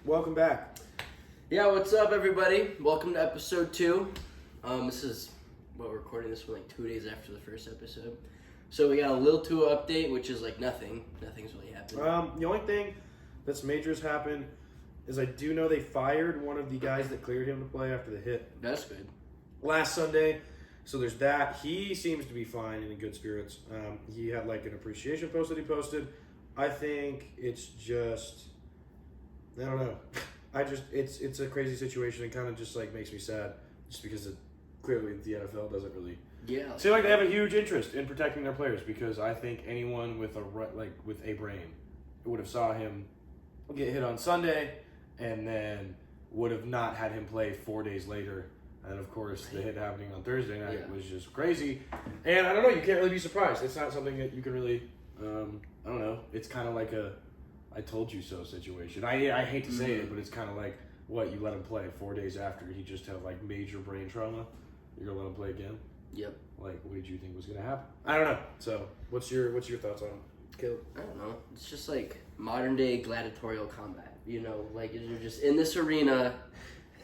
Welcome back. Yeah, what's up, everybody? Welcome to episode 2. This is we're recording this one like 2 days after the first episode. So we got a Lil Tua update, which is like nothing. Nothing's really happened. The only thing that's major has happened is I do know they fired one of the guys that cleared him to play after the hit That's good. last Sunday. So there's that. He seems to be fine and in good spirits. He had like an appreciation post that he posted. I think it's just, I don't know. It's a crazy situation. It kind of just like makes me sad, just because clearly the NFL doesn't really seem like they have a huge interest in protecting their players. Because I think anyone with a brain would have saw him get hit on Sunday, and then would have not had him play 4 days later. And of course, the hit happening on Thursday night was just crazy. And I don't know, you can't really be surprised. It's not something that you can really, I don't know. It's kind of like a I told you so situation. I hate to say it, but it's kind of like, what, you let him play 4 days after he just had like major brain trauma? You're going to let him play again? Yep. Like, what did you think was going to happen? I don't know. So, what's your thoughts on it? I don't know. It's just like modern day gladiatorial combat. You know, like you're just in this arena,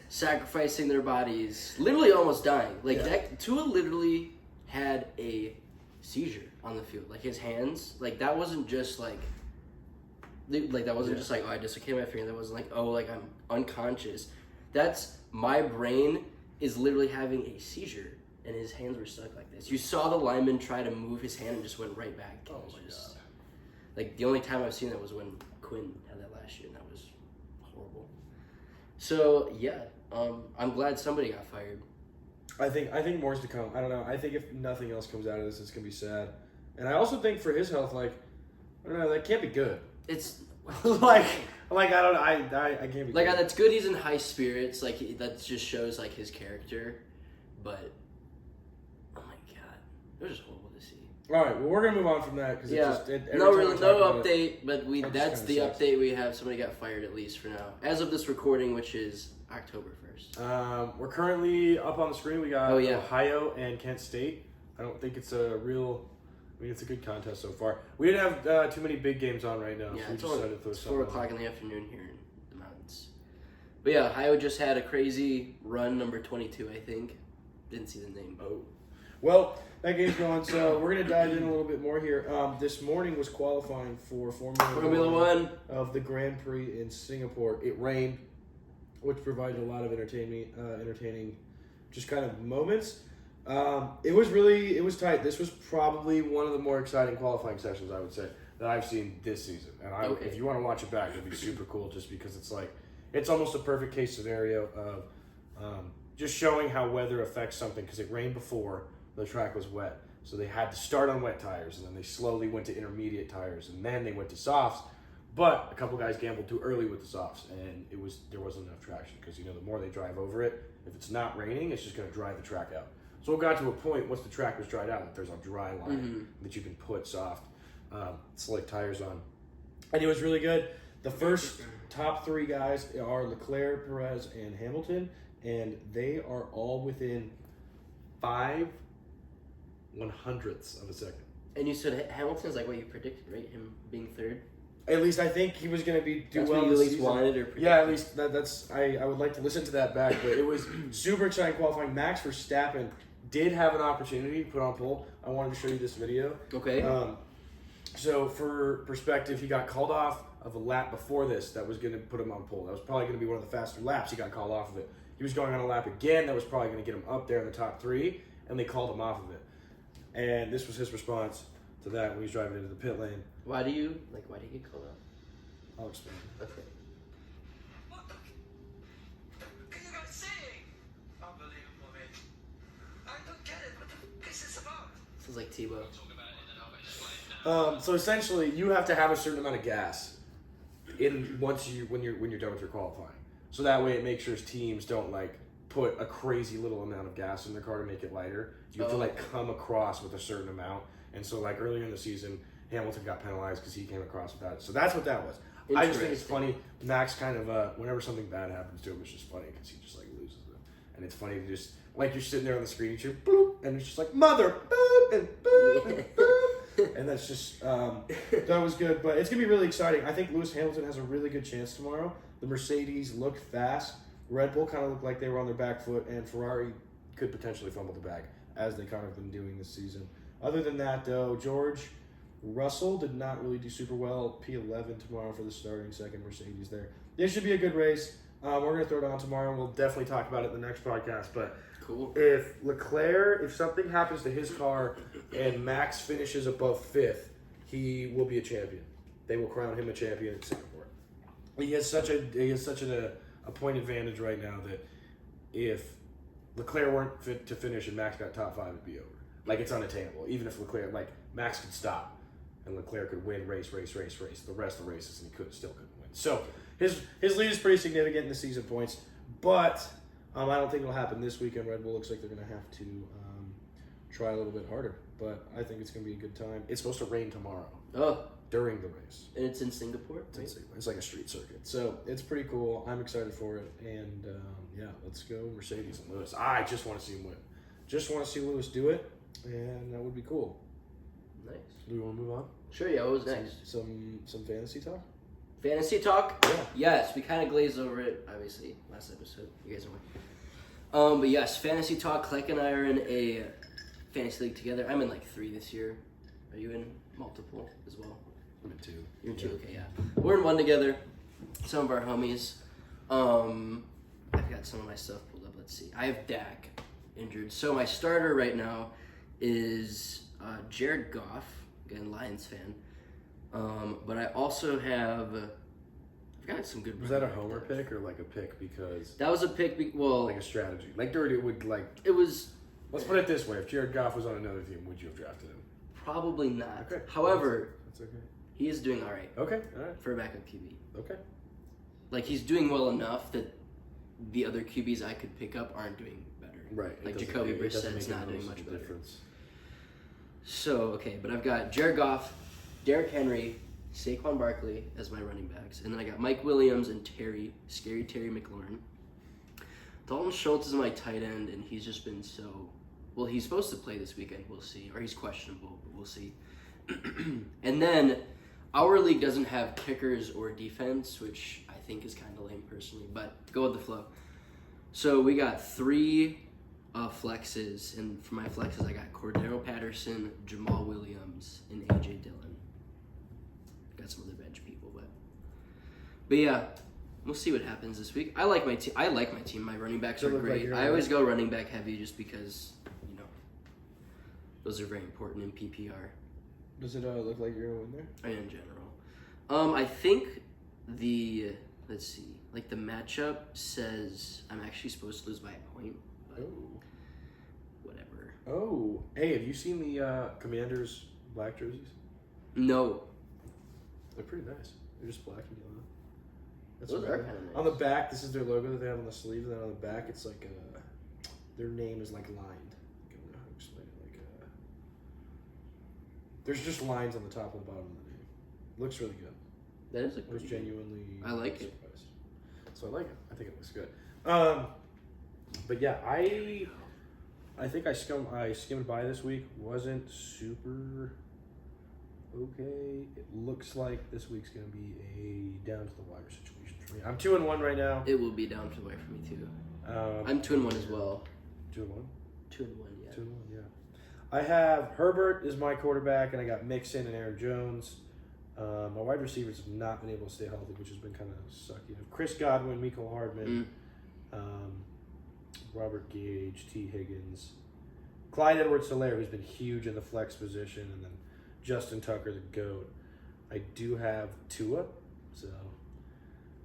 sacrificing their bodies, literally almost dying. Like Tua literally had a seizure on the field. Like his hands, like that wasn't just like that wasn't just like, oh, I dislocated my finger. That wasn't like, oh, like I'm unconscious. That's my brain is literally having a seizure, and his hands were stuck like this. You saw the lineman try to move his hand and just went right back. Oh my God. Like the only time I've seen that was when Quinn had that last year, and that was horrible. So yeah, I'm glad somebody got fired. I think more's to come. I don't know. I think if nothing else comes out of this, it's gonna be sad. And I also think for his health, like, I don't know, that can't be good. It's like I don't know. I can't be like good. that's good. He's in high spirits. Like that just shows like his character. But oh my God, it was just horrible to see. All right, well, we're gonna move on from that because no update. But that's the update we have. Somebody got fired at least for now, as of this recording, which is October 1st. We're currently up on the screen. We got Ohio and Kent State. I don't think it's a real. I mean, it's a good contest so far. We didn't have too many big games on right now, so we decided to throw it's something 4 o'clock in the afternoon here in the mountains. But yeah, Ohio just had a crazy run, number 22, I think. Didn't see the name. Oh. Well, that game's going, so we're going to dive in a little bit more here. This morning was qualifying for Formula 1 of the Grand Prix in Singapore. It rained, which provided a lot of entertaining just kind of moments. It was tight. This was probably one of the more exciting qualifying sessions, I would say, that I've seen this season. And if you want to watch it back, it'd be super cool just because it's almost a perfect case scenario of just showing how weather affects something, because it rained before the track was wet. So they had to start on wet tires, and then they slowly went to intermediate tires, and then they went to softs. But a couple guys gambled too early with the softs, and there wasn't enough traction, because the more they drive over it, if it's not raining, it's just going to dry the track out. So it got to a point, once the track was dried out, that there's a dry line that you can put soft slick tires on. And it was really good. The first top 3 guys are Leclerc, Perez, and Hamilton, and they are all within 5/100ths of a second. And you said Hamilton's like what you predicted, right? Him being 3rd? At least I think he was going to do well this season. Wanted or predicted. Yeah, at least that's. I would like to listen to that back, but it was super exciting qualifying. Max Verstappen did have an opportunity to put on pole. I wanted to show you this video. Okay. So for perspective, he got called off of a lap before this that was going to put him on pole. That was probably going to be one of the faster laps. He got called off of it. He was going on a lap again that was probably going to get him up there in the top 3, and they called him off of it. And this was his response to that when he was driving into the pit lane. Why do you get called out? I'll explain. Okay. What are you guys saying? Unbelievable, man. I don't get it. What this is about? Sounds like Tebow. So essentially, you have to have a certain amount of gas when you're done with your qualifying. So that way, it makes sure teams don't put a crazy little amount of gas in their car to make it lighter. You have to come across with a certain amount. And so earlier in the season, Hamilton got penalized because he came across without it. So that's what that was. I just think it's funny. Max kind of whenever something bad happens to him, it's just funny because he just loses it. And it's funny to just you're sitting there on the screen, you boop, and it's just mother boop and boop and boop. and that's just that was good. But it's gonna be really exciting. I think Lewis Hamilton has a really good chance tomorrow. The Mercedes looked fast. Red Bull kind of looked like they were on their back foot, and Ferrari could potentially fumble the bag, as they kind of been doing this season. Other than that, though, George Russell did not really do super well. P11 tomorrow for the starting second Mercedes there. This should be a good race. We're going to throw it on tomorrow, and we'll definitely talk about it in the next podcast. But Cool. if Leclerc, if something happens to his car and Max finishes above 5th, he will be a champion. They will crown him a champion at Singapore. He has such a point advantage right now that if Leclerc weren't fit to finish and Max got top 5, it'd be over. Like, it's unattainable. Even if Leclerc, like, Max could stop and Leclerc could win race, the rest of the races, and he still couldn't win. So his lead is pretty significant in the season points, but I don't think it'll happen this weekend. Red Bull looks like they're going to have to try a little bit harder, but I think it's going to be a good time. It's supposed to rain tomorrow during the race. And it's in Singapore? Right? It's like a street circuit. So it's pretty cool. I'm excited for it. And yeah, let's go Mercedes and Lewis. I just want to see him win. Just want to see Lewis do it, and that would be cool. Nice. Do we want to move on? Sure, yeah, what was next? Some fantasy talk? Fantasy talk? Yeah. Yes, we kind of glazed over it, obviously, last episode. You guys know. But yes, fantasy talk. Clegg and I are in a fantasy league together. I'm in like 3 this year. Are you in multiple as well? I'm in 2. You're in 2, okay, yeah. We're in 1 together. Some of our homies. I've got some of my stuff pulled up. Let's see. I have Dak injured. So my starter right now is Jared Goff, again, Lions fan. But I also have, I've got some good. Was that a homer pick or like a pick because? That was a pick. Like a strategy. Like Dirty would like. It was. Let's put it this way: if Jared Goff was on another team, would you have drafted him? Probably not. Okay. However, that's okay. He is doing all right. Okay. All right. For a backup QB. Okay. Like he's doing well enough that the other QBs I could pick up aren't doing better. Right. Like Jacoby Brissett's not doing much better. Difference. So okay, but I've got Jared Goff, Derrick Henry, Saquon Barkley as my running backs, and then I got Mike Williams and Scary Terry McLaurin. Dalton Schultz is my tight end, and he's just been so. Well, he's supposed to play this weekend. We'll see, or he's questionable, but we'll see. And then our league doesn't have kickers or defense, which I think is kind of lame personally, but go with the flow. So we got 3 flexes, and for my flexes, I got Cordero Patterson, Jamal Williams, and AJ Dillon. Got some other bench people, but yeah, we'll see what happens this week. I like my team. My running backs are great. I always go running back heavy just because those are very important in PPR. Does it look like you're gonna win there? And in general, I think let's see, like the matchup says I'm actually supposed to lose by a point. But whatever. Oh, hey, have you seen the Commanders black jerseys? No. They're pretty nice. They're just black and yellow. That's those are kind of nice. On the back, this is their logo that they have on the sleeve, and then on the back, it's like their name is like lined. I don't know how to explain it. Like there's just lines on the top and the bottom of the name. Looks really good. That is I was genuinely. I like it. Surprised. So I like it. I think it looks good. But yeah, I think I skimmed by this week. Wasn't super okay. It looks like this week's gonna be a down to the wire situation for me. I'm 2-1 right now. It will be down to the wire for me too. I'm 2-1 as well. 2-1, 2-1. yeah. 2-1, yeah. I have Herbert is my quarterback, and I got Mixon and Aaron Jones. My wide receivers have not been able to stay healthy, which has been kind of sucky. I have Chris Godwin, Mecole Hardman, Robert Gage, T. Higgins, Clyde Edwards-Helaire, who's been huge in the flex position, and then Justin Tucker, the GOAT. I do have Tua, so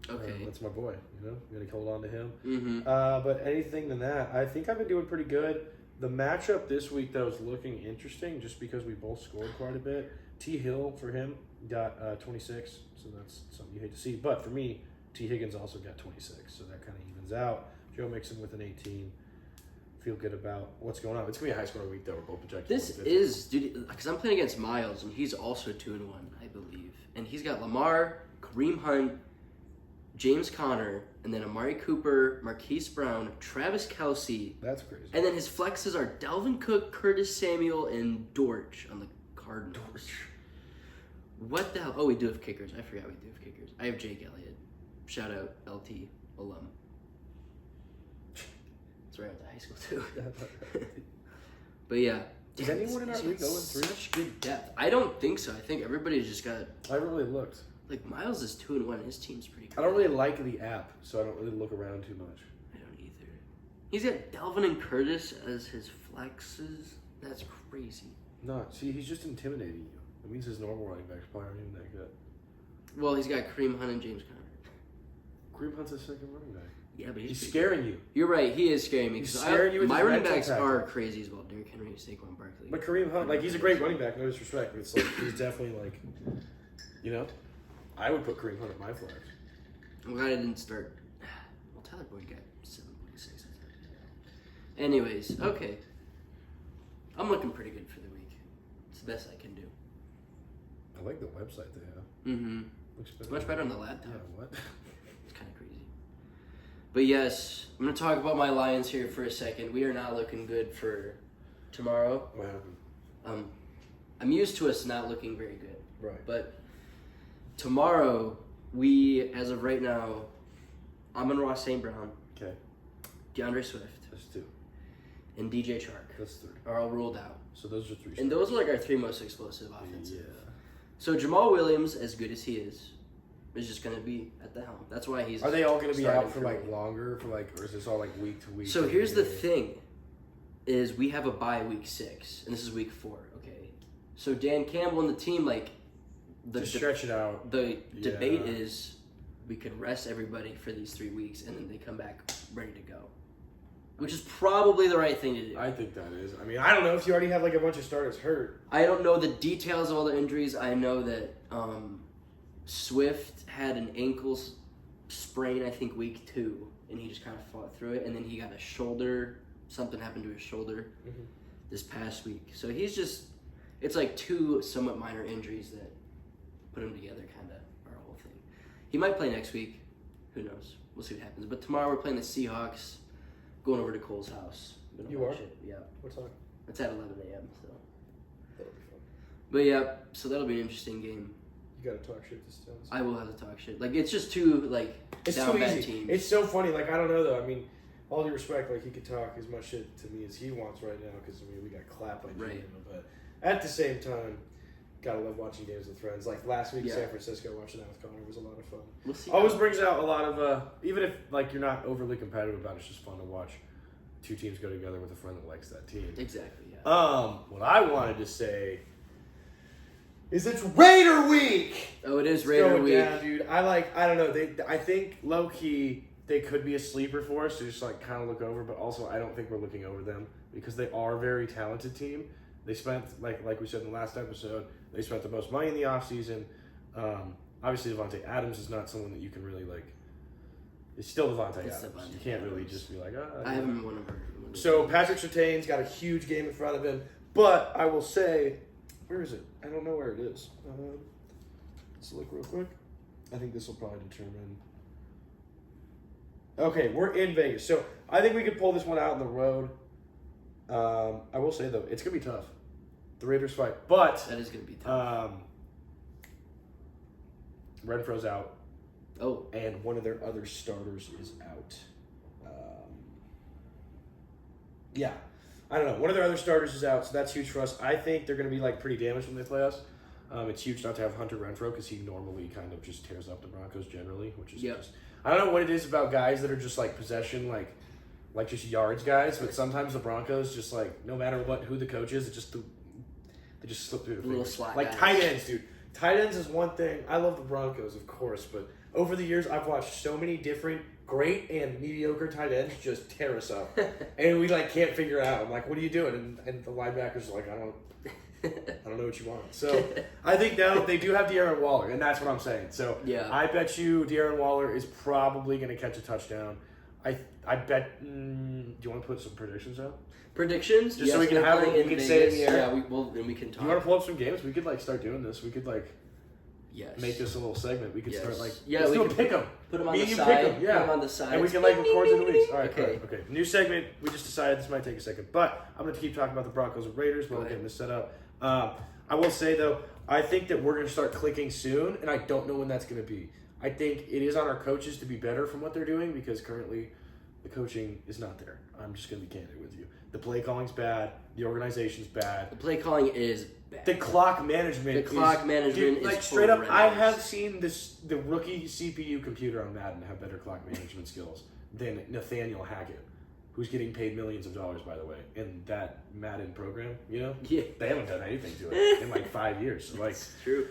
that's my boy. I'm gonna hold on to him. Mm-hmm. But anything than that, I think I've been doing pretty good. The matchup this week that was looking interesting, just because we both scored quite a bit. T. Hill for him got 26, so that's something you hate to see. But for me, T. Higgins also got 26, so that kind of evens out. Joe Mixon with an 18. Feel good about what's going on. It's gonna be a high score week though. We're both projected. This is, dude, because I'm playing against Miles, and he's also 2-1, I believe, and he's got Lamar, Kareem Hunt, James Conner, and then Amari Cooper, Marquise Brown, Travis Kelce. That's crazy. And then his flexes are Dalvin Cook, Curtis Samuel, and Dortch on the Cardinals. What the hell? Oh, we do have kickers. I forgot we do have kickers. I have Jake Elliott. Shout out LT alum. That's right, I went to high school too. But yeah. Is anyone in our league 0-3? Such good depth. I don't think so. I think everybody's just got I haven't really looked. like Miles is 2-1. His team's pretty good. I don't really like the app, so I don't really look around too much. I don't either. He's got Delvin and Curtis as his flexes. That's crazy. No, see, he's just intimidating you. That means his normal running backs probably aren't even that good. Well, he's got Kareem Hunt and James Conner. Kareem Hunt's a second running back. Yeah, but He's scaring you. You're right. He is scaring me. He's 'cause scaring you with my his running mental backs tackle. are crazy as well. Derrick Henry, Saquon Barkley. But Kareem Hunt, like, he's a great running back, no disrespect. But it's like, he's definitely like, you know, I would put Kareem Hunt at my flex. I'm glad I didn't start. Well, Tyler Boyd got 7.6. Anyways, okay. I'm looking pretty good for the week. It's the best I can do. I like the website they have. Mm-hmm. Looks It's much better on the laptop. Yeah, what? It's kind of crazy. But yes, I'm going to talk about my Lions here for a second. We are not looking good for tomorrow. What happened? I'm used to us not looking very good. Right. But tomorrow, we, as of right now, Amon-Ra St. Brown, Okay. DeAndre Swift, That's 2. and DJ Chark That's 3. are all ruled out. So those are 3. And those are like our 3 most explosive offenses. Yeah. So Jamal Williams, as good as he is just going to be at the helm. That's why he's Are they all going to be starting out for me. like longer? For like, or is this all like week to week? So here's the thing, is we have a bye week 6, and this is week 4, okay? So Dan Campbell and the team, like, Just stretch it out. the Yeah. debate is we could rest everybody for these 3 weeks, and then they come back ready to go. Which is probably the right thing to do. I think that is. I mean, I don't know if you already have like a bunch of starters hurt. I don't know the details of all the injuries. I know that Swift had an ankle sprain, I think, week 2, and he just kind of fought through it. And then he got a shoulder. Something happened to his shoulder this past week. So he's just, it's like 2 somewhat minor injuries that put him together, kind of, our whole thing. He might play next week. Who knows? We'll see what happens. But tomorrow we're playing the Seahawks, going over to Cole's house. Gonna You watch are? it. Yeah. What time? It's at 11 a.m., so. That'll be fun. But yeah, so that'll be an interesting game. You gotta talk shit to Stones. I will have to talk shit. Like, it's just 2, like, It's down too bad easy. teams. It's so funny. Like, I don't know though. I mean, all due respect, like he could talk as much shit to me as he wants right now because I mean we got clapped by Right. Gino, but at the same time, gotta love watching games with friends. Like last week, Yeah. San Francisco, watching that with Connor was a lot of fun. We'll see. Always brings out a lot of even if like you're not overly competitive about it, it's just fun to watch 2 teams go together with a friend that likes that team. Exactly, yeah. What I wanted to say is it's Raider week. Oh, it is It's Raider going week. down, dude. I don't know. I think low key they could be a sleeper for us to just like kind of look over, but also I don't think we're looking over them because they are a very talented team. They spent like we said in the last episode, they spent the most money in the offseason. Obviously Devontae Adams is not someone that you can really like. It's still Devontae It's Adams. Devontae You can't really Adams. just be like, I haven't won a bird. So Patrick Surtain's got a huge game in front of him, but I will say, where is it? I don't know where it is. Let's look real quick. I think this will probably determine. Okay, we're in Vegas, so I think we could pull this one out on the road. I will say though, it's gonna be tough. The Raiders fight, but That is going to be tough. Renfro's out, Oh, and one of their other starters is out. Yeah, I don't know. One of their other starters is out, so that's huge for us. I think they're going to be like pretty damaged when they play us. It's huge not to have Hunter Renfrow because he normally kind of just tears up the Broncos generally, which is Yep. just I don't know what it is about guys that are just like possession, like just yards guys, but sometimes the Broncos just like no matter who the coach is, they just slip through the Little fingers. slot Like guys. tight ends, dude. Tight ends is one thing. I love the Broncos, of course, but over the years I've watched so many different great and mediocre tight ends just tear us up, and we like can't figure it out. I'm like, what are you doing? And the linebackers are like, I don't know what you want. So I think now they do have De'Aaron Waller, and that's what I'm saying. So Yeah. I bet you De'Aaron Waller is probably going to catch a touchdown. I bet. Do you want to put some predictions out? Predictions? Just so we can they're have it, playing we in can say it in Vegas. the air. Yeah, we can talk. Do you want to pull up some games? We could like start doing this. We could like Yes. make this a little segment. We could Yes. start like Yeah, let's we do a could pick 'em. Put them on Me the and you side. pick 'em, yeah. Put them on the side. And we can like record through the weeks. All right, Okay. okay. New segment. We just decided this might take a second, but I'm going to keep talking about the Broncos and Raiders while we're Go ahead. getting this set up. I will say though, I think that we're going to start clicking soon, and I don't know when that's going to be. I think it is on our coaches to be better from what they're doing because currently the coaching is not there. I'm just going to be candid with you. The play calling's bad. The organization's bad. The play calling is bad. The clock management. Is like straight up. I horrendous. have seen the rookie CPU computer on Madden have better clock management skills than Nathaniel Hackett, who's getting paid millions of dollars, by the way, in that Madden program. You know, Yeah. they haven't done anything to it in like 5 years. So like, It's true.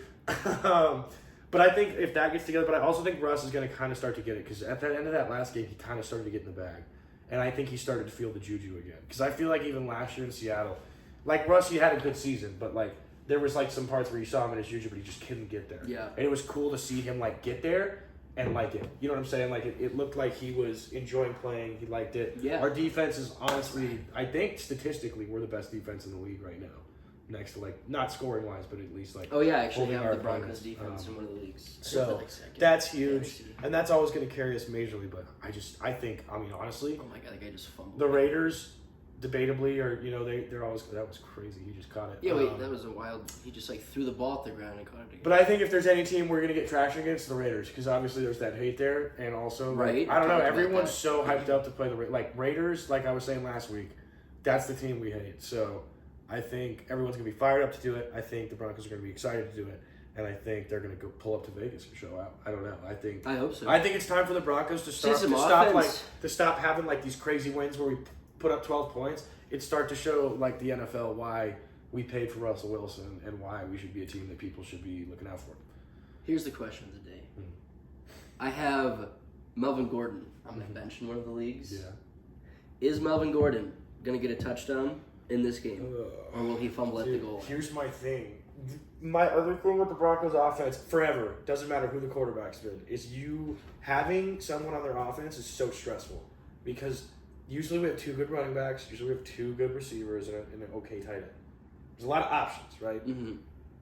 but I think if that gets together, but I also think Russ is going to kind of start to get it because at the end of that last game, he kind of started to get in the bag. And I think he started to feel the juju again. Because I feel like even last year in Seattle, like Russ, he had a good season, but like there was like some parts where you saw him in his juju, but he just couldn't get there. Yeah. And it was cool to see him like get there and like it. You know what I'm saying? Like it looked like he was enjoying playing. He liked it. Yeah. Our defense is honestly, I think statistically, we're the best defense in the league right now. Next to like, not scoring wise, but at least like. Oh yeah, I actually holding have our the Broncos opponents. defense in one of the leagues. So Like second. that's huge, Yeah, I see. and that's always going to carry us majorly. But I think, honestly, Oh my god, that guy just fumbled. the Raiders, debatably, or they're always that was crazy. He just caught it. Yeah, wait, that was a wild. He just like threw the ball at the ground and caught it again. But I think if there's any team we're going to get traction against, the Raiders, because obviously there's that hate there, and also like, Right. I don't know, Talked about everyone's that. so hyped up to play the Raiders. Like I was saying last week, that's the team we hate. So I think everyone's going to be fired up to do it. I think the Broncos are going to be excited to do it. And I think they're going to go pull up to Vegas and show out. I don't know. I hope so. I think it's time for the Broncos to start some stop offense. to stop having like these crazy wins where we put up 12 points. It start to show like the NFL why we paid for Russell Wilson and why we should be a team that people should be looking out for. Here's the question of the day. I have Melvin Gordon on my bench in one of the leagues. Yeah. Is Melvin Gordon gonna get a touchdown in this game, or will he fumble at the Dude, goal? here's my thing. My other thing with the Broncos offense, forever, doesn't matter who the quarterback's been, is you having someone on their offense is so stressful. Because usually we have two good running backs, usually we have two good receivers, and an okay tight end. There's a lot of options, right? Mm-hmm.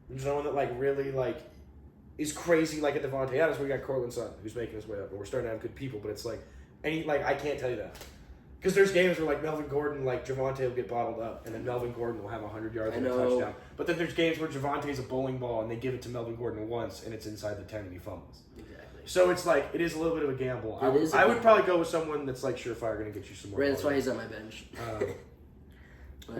There's no one that like really like is crazy like at Devontae Adams. We got Cortland Sutton who's making his way up, and we're starting to have good people. But it's like, I can't tell you that because there's games where like Melvin Gordon, like Javonte will get bottled up, and then Melvin Gordon will have 100 yards and a touchdown. But then there's games where Javonte's a bowling ball, and they give it to Melvin Gordon once, and it's inside the 10, and he fumbles. Exactly. So it's like it is a little bit of a gamble. I would gamble. probably go with someone that's like surefire going to get you some more. Right, that's why volume. he's on my bench.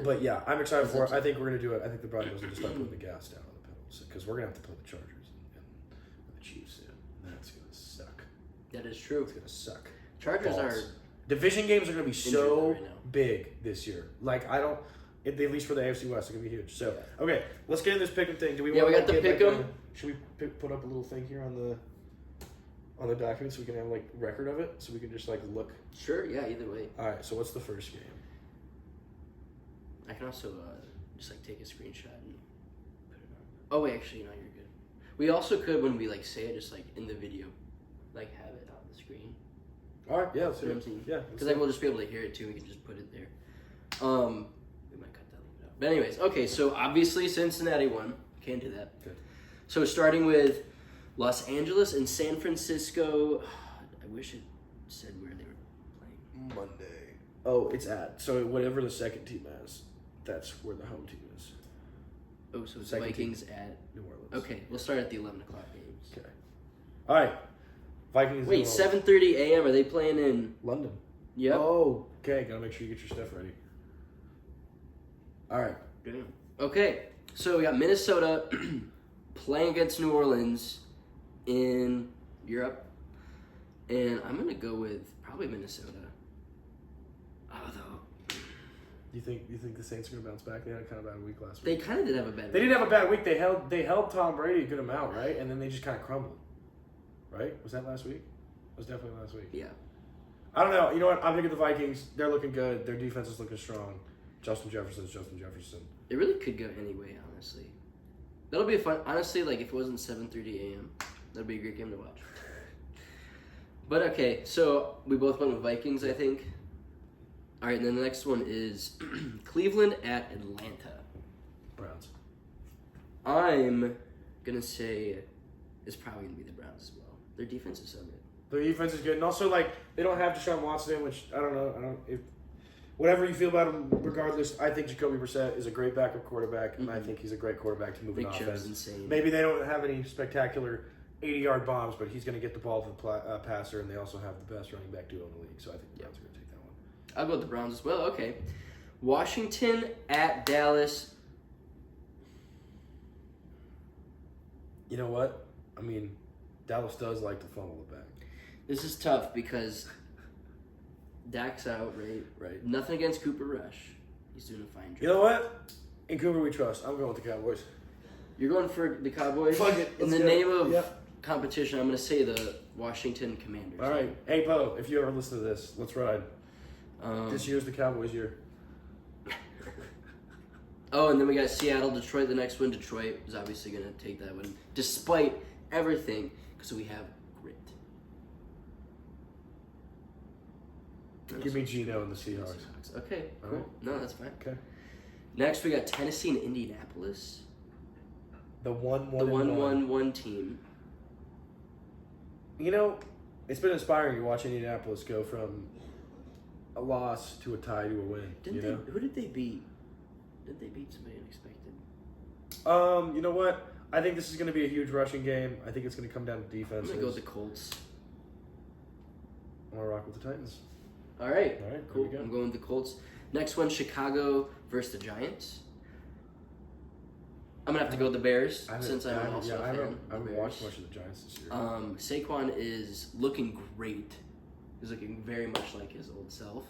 But yeah, I'm excited for it. I think we're going to do it. I think the Broncos will just start putting the gas down on the pedals because we're going to have to play the Chargers and the Chiefs soon. That's going to suck. That is true. It's going to suck. Chargers Balls. are Division games are going to be so right now. big this year. Like I don't, at least for the AFC West, they're going to be huge. So okay, let's get into this pick'em thing. Do we? Yeah, want we got the pick'em. Should we put up a little thing here on the document so we can have like record of it, so we can just like look. sure. Yeah, either way. All right. So what's the first game? I can also just like take a screenshot and put it on. Oh wait, actually, no, you're good. We also could, when we like say it, just like in the video, like have it on the screen. All right. Yeah. Let's You do know it. what I'm saying? Yeah. Because then we'll just be able to hear it too. We can just put it there. We might cut that little out. But anyways, okay. So obviously Cincinnati won. Can't do that. Good. So starting with Los Angeles and San Francisco. I wish it said where they were playing. Monday. Oh, it's at. So whatever the second team has, that's where the home team is. Oh, so it's Second Vikings at. New Orleans. Okay, we'll start at the 11 o'clock games. Okay. All right. Vikings. Wait, New Orleans. 7:30 a.m. Are they playing in? London. Yep. Oh, okay. Gotta make sure you get your stuff ready. All right. Damn. Okay, so we got Minnesota playing against New Orleans in Europe, and I'm gonna go with probably Minnesota. Although You think the Saints are gonna bounce back? They had kind of bad week last they week. kind of did have a bad. They did have a bad week. They held Tom Brady a good amount, right? And then they just kind of crumbled. Right? Was that last week? It was definitely last week. Yeah. I don't know. You know what? I'm thinking the Vikings. They're looking good. Their defense is looking strong. Justin Jefferson's Justin Jefferson. It really could go any way, honestly. That'll be a fun. Honestly, like if it wasn't 7:30 a.m., that'd be a great game to watch. But okay, so we both went with Vikings, I think. All right, and then the next one is Cleveland at Atlanta. Browns. I'm gonna say it's probably gonna be the Browns as well. Their defense is so good. Their defense is good, and also like they don't have Deshaun Watson, which I don't know. whatever you feel about him, regardless, I think Jacoby Brissett is a great backup quarterback, and I think he's a great quarterback to move an Big offense. Joe's insane. Maybe they don't have any spectacular 80-yard bombs, but he's going to get the ball to the passer, and they also have the best running back duo in the league. So I think the Browns are going to take that one. I'll go with the Browns as well. Okay. Washington at Dallas. You know what? I mean, Dallas does like to fumble the bag. This is tough because Dak's out, right? Right. Nothing against Cooper Rush. He's doing a fine job. You know what? In Cooper we trust. I'm going with the Cowboys. You're going for the Cowboys? Fuck it. In Let's the go. name of Yep. competition, I'm going to say the Washington Commanders. All right. Hey, Poe, if you ever listen to this, let's ride. Um, This year's the Cowboys' year. Oh, and then we got Seattle, Detroit. The next one, Detroit is obviously going to take that one, despite everything, because we have grit. Give me Geno and the Seahawks. Okay, All cool. right. No, that's fine. Okay. Next, we got Tennessee and Indianapolis. The 1-1. The 1-1-1 team. You know, it's been inspiring to watch Indianapolis go from a loss to a tie to a win. Who did they beat? Did they beat somebody unexpected? You know what? I think this is going to be a huge rushing game. I think it's going to come down to defense. I'm going to go with the Colts. I'm going to rock with the Titans. All right. All right, Cool. there we go. I'm going with the Colts. Next one, Chicago versus the Giants. I'm going to have to go with the Bears since I'm also a fan. I of haven't the watched Bears. much of the Giants this year. Saquon is looking great. He's looking very much like his old self.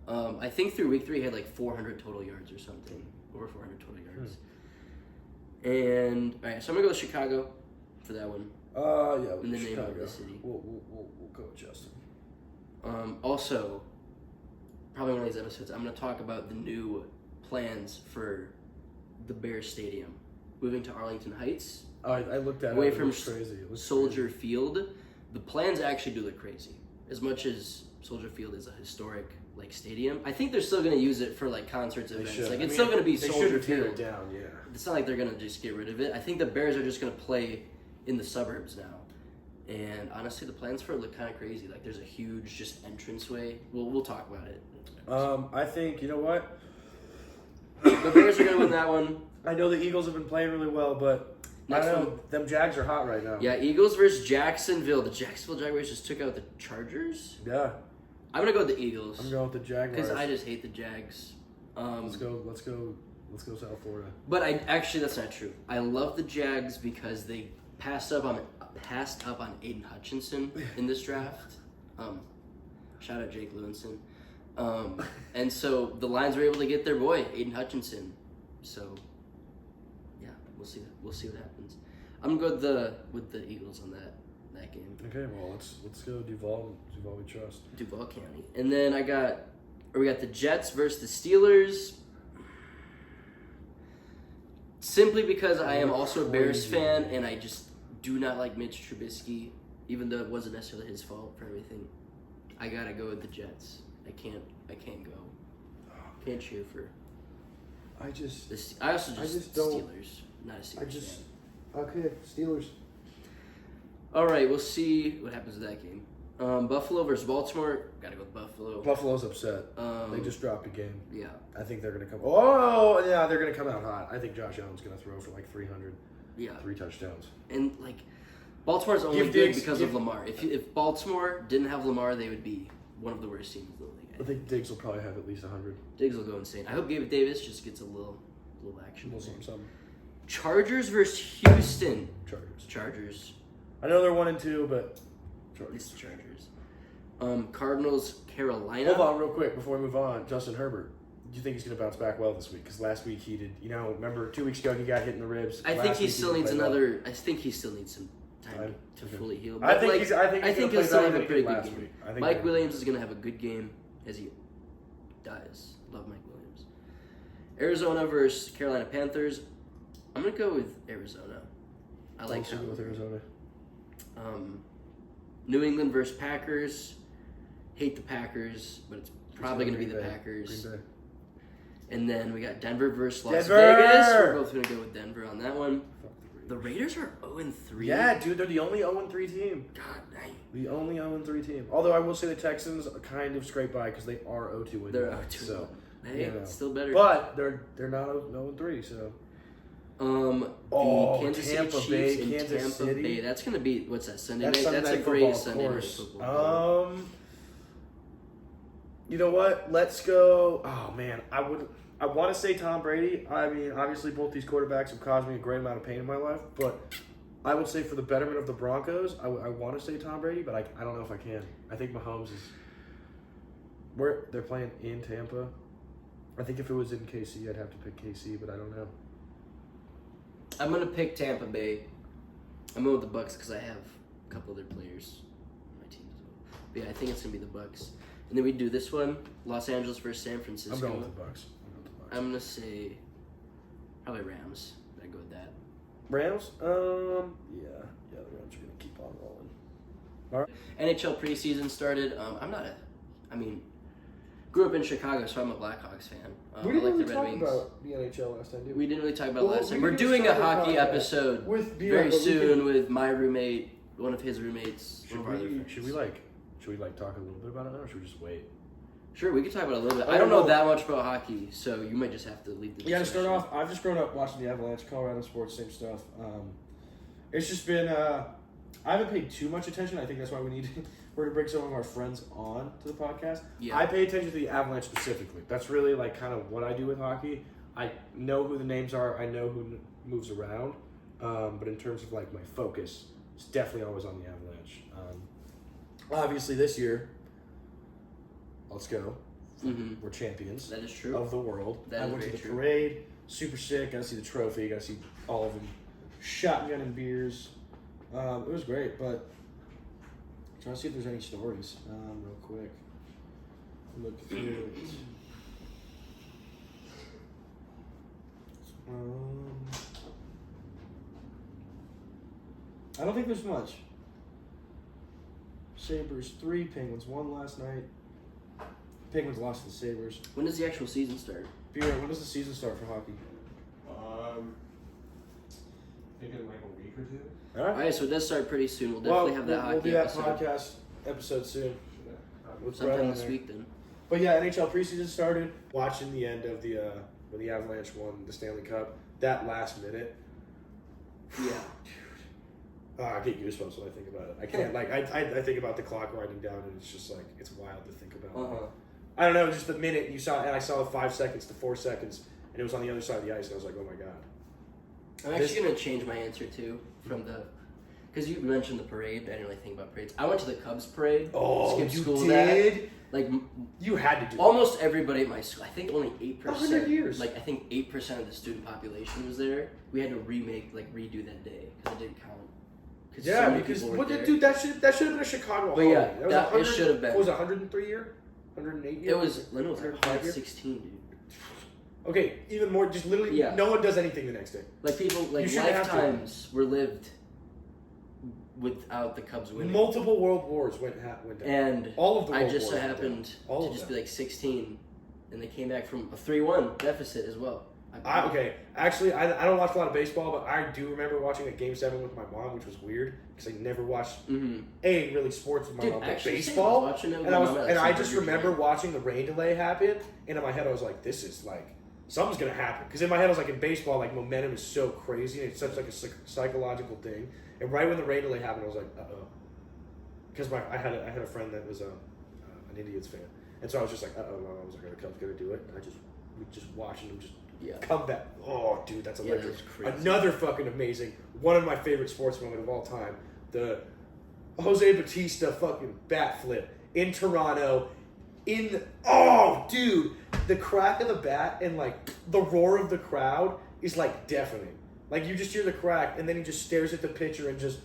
I think through week 3 he had like 400 total yards or something. Over 400 total yards. And, all right, so I'm going to go with Chicago for that one. Yeah, in the name Chicago. of the city. We'll go with Justin. Also, probably one of these episodes, I'm going to talk about the new plans for the Bears Stadium. Moving to Arlington Heights, I looked at away it. from It looks crazy. It looks Soldier crazy. Field. The plans actually do look crazy. As much as Soldier Field is a historic like stadium, I think they're still going to use it for like concerts, They events. should. Like I it's mean, still going to be they Soldier shouldn't tear Field. it down, yeah. It's not like they're going to just get rid of it. I think the Bears are just going to play in the suburbs now. And honestly, the plans for it look kind of crazy. Like there's a huge just entranceway. We'll talk about it. I think, you know what? The Bears are going to win that one. I know the Eagles have been playing really well, but Next I don't know. one. Them Jags are hot right now. Yeah, Eagles versus Jacksonville. The Jacksonville Jaguars just took out the Chargers. Yeah. I'm going to go with the Eagles. I'm going with the Jaguars. Because I just hate the Jags. Let's go South Florida. But actually that's not true. I love the Jags because they passed up on Aiden Hutchinson in this draft. Shout out Jake Lewinson. And so the Lions were able to get their boy Aiden Hutchinson. So yeah, we'll see what happens. I'm gonna go with the Eagles on that game. Okay, well let's go Duval we trust. Duval County, and then we got the Jets versus the Steelers. Simply because I am also a Bears fan, and I just do not like Mitch Trubisky, even though it wasn't necessarily his fault for everything. I gotta go with the Jets. I can't go. Can't cheer for. I just I also just don't- Steelers, not a Steelers fan. okay, Steelers. All right, we'll see what happens with that game. Buffalo versus Baltimore. Gotta go with Buffalo. Buffalo's upset. Um, They just dropped a game. Yeah. I think they're gonna come. Oh yeah, they're gonna come out hot. I think Josh Allen's gonna throw for like 300, Yeah. 3 touchdowns. And like Baltimore's only Give good Diggs- because of Lamar. If Baltimore didn't have Lamar, they would be one of the worst teams in the I league. think Diggs will probably have at least 100. Diggs will go insane. I hope Gabe Davis just gets a little action. We'll see something. Chargers versus Houston. Chargers. Chargers. I know they're 1-2, but It's Chargers. the Chargers. Cardinals, Carolina. Hold on, real quick before we move on. Justin Herbert. Do you think he's gonna bounce back well this week? Because last week he did. Remember 2 weeks ago he got hit in the ribs. I think Last he week still didn't needs play well. another. I think he still needs some time to Okay. fully heal. I But, think like, he's. I think he's he'll gonna still play have better a than pretty he did good last game. week. I think Mike they're- Williams is gonna have a good game as he dies. Love Mike Williams. Arizona versus Carolina Panthers. I'm gonna go with Arizona. I like Also go with Arizona. New England versus Packers. Hate the Packers, but it's probably gonna be Green the Bay. Packers. Green Bay. And then we got Denver versus Las Denver! Vegas. We're both gonna go with Denver on that one. Fuck the The Raiders are 0-3. Yeah, dude, they're the only 0-3 team. God dang. The only 0-3 team. Although I will say the Texans kind of scrape by because they are 0-2 win. They're 0-2. So, Hey, you know. still better. But they're not 0-3, so. The Kansas Tampa City Bay, Chiefs in Kansas Tampa City. Bay. That's gonna be what's that Sunday That's night? Sunday That's night a great football, of Sunday night course. football. You know what? Let's go. Oh man, I want to say Tom Brady. I mean, obviously both these quarterbacks have caused me a great amount of pain in my life, but I would say for the betterment of the Broncos, I want to say Tom Brady, but I don't know if I can. I think Mahomes is. They're playing in Tampa. I think if it was in KC, I'd have to pick KC, but I don't know. I'm gonna pick Tampa Bay. I'm going with the Bucks because I have a couple other players on my team as well. But yeah, I think it's gonna be the Bucks. And then we do this one: Los Angeles versus San Francisco. I'm going with the Bucks. I'm gonna say probably Rams. I go with that. Rams? Yeah, the Rams are gonna keep on rolling. All right. NHL preseason started. Grew up in Chicago, so I'm a Blackhawks fan. We I didn't like really the Red talk Wings. about the NHL last time, did we? We didn't really talk about Well, last time. we We're can doing a start a hockey podcast episode with very soon with my roommate, one of his roommates. Should one of our other we friends. talk a little bit about it now, or should we just wait? Sure, we can talk about it a little bit. I I don't know know. that much about hockey, so you might just have to leave the Yeah, to discussion. start off, I've just grown up watching the Avalanche, Colorado sports, same stuff. It's just been, I haven't paid too much attention. I think that's why we're to bring some of our friends on to the podcast. Yeah. I pay attention to the Avalanche specifically. That's really like kind of what I do with hockey. I know who the names are. I know who moves around. But in terms of like my focus, it's definitely always on the Avalanche. Obviously this year, let's go. Mhm. We're champions That is true. of the world. That I is went to very the true. parade. Super sick. Got to see the trophy. Got to see all of them shotgunning beers. It was great, but trying to see if there's any stories real quick. Look through it. I don't think there's much. Sabres 3, Penguins 1 last night. Penguins lost to the Sabres. When does the actual season start? Beer, when does the season start for hockey? I think in like a week or two. All All right, so it does start pretty soon. We'll definitely have that we'll hockey do that episode podcast episode soon. With Brett sometime on this there. week then. But yeah, NHL preseason started. Watching the end of the when the Avalanche won the Stanley Cup, that last minute, Yeah. I get goosebumps when I think about it. I can't I think about the clock winding down, and it's just like it's wild to think about. Uh-huh. I don't know, just the minute you saw, and I saw the 5 seconds to 4 seconds, and it was on the other side of the ice, and I was like, oh my god. I'm actually going to change my answer too from the... Because you mentioned the parade. I didn't really think about parades. I went to the Cubs parade. Oh, skipped you school did? That. Like, You had to do. almost everybody at my school, I think only 8%. 100 years. Like, I think 8% of the student population was there. We had to redo that day because it didn't count. It. Yeah, because what did dude? That should have been a Chicago. But yeah, holiday. that- it 100 should have been. What was it, 103 year, 108 year? It was, Lynn was like 105 year? 16, dude. Okay, even more. Just literally, Yeah. no one does anything the next day. Like, people, like, You shouldn't have to. lifetimes were lived without the Cubs winning. Multiple world wars went down. And All of the I world just so wars went happened down. All to of just them. be like 16, and they came back from a 3-1 deficit as well. Okay, actually, I don't watch a lot of baseball, but I do remember watching a Game 7 with my mom, which was weird because I never watched really sports with my Dude, mom, but actually, baseball. same. I was watching it with and my mom at I some just Burger remember King. watching the rain delay happen, and in my head I was like, "This is like something's gonna happen." Because in my head I was like, in baseball, like momentum is so crazy, and it's such like a psychological thing. And right when the rain delay happened, I was like, "Uh oh," because I had a friend that was an Indians fan, and so I was just like, "Uh oh," I was like, "Are the Cubs gonna do it?" And we just watching them just. Yeah. Come back. Oh, dude, that's Yeah, electric. that was crazy. Another fucking amazing. One of my favorite sports moment of all time. The Jose Bautista fucking bat flip in Toronto. Oh, dude. The crack of the bat and, like, the roar of the crowd is, like, deafening. Like, you just hear the crack, and then he just stares at the pitcher and just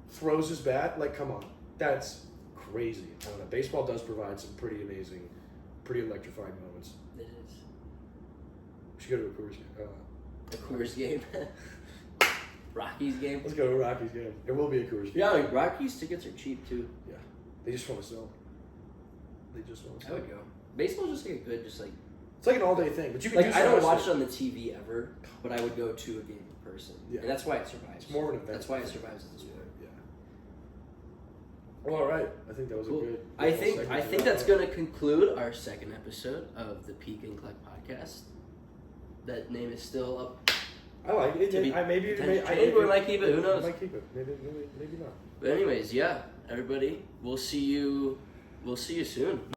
throws his bat. Like, come on. That's crazy. I don't know. Baseball does provide some pretty amazing, pretty electrifying moments. It is. We should go to a Coors game. A Coors game. Rockies game. Let's go to a Rockies game. There will be a Coors game. Yeah, like Rockies tickets are cheap too. Yeah. They just want to sell. They just want to I sell. would go. Baseball's just like a good, just like It's like an all-day thing, but you can like do I so don't much watch with it on the TV ever, but I would go to a game in person. Yeah. And that's why it survives. It's more of an event. That's why it survives at this point. Yeah. Well, all right. I think that was Cool. a good. I good think segment to that's wrap up. going to conclude our second episode of the Peak and Collect podcast. That name is still up. I like it. To be Maybe changed, or might keep it. Who knows? Might keep it. Maybe not. But anyways, yeah, everybody, we'll see you soon.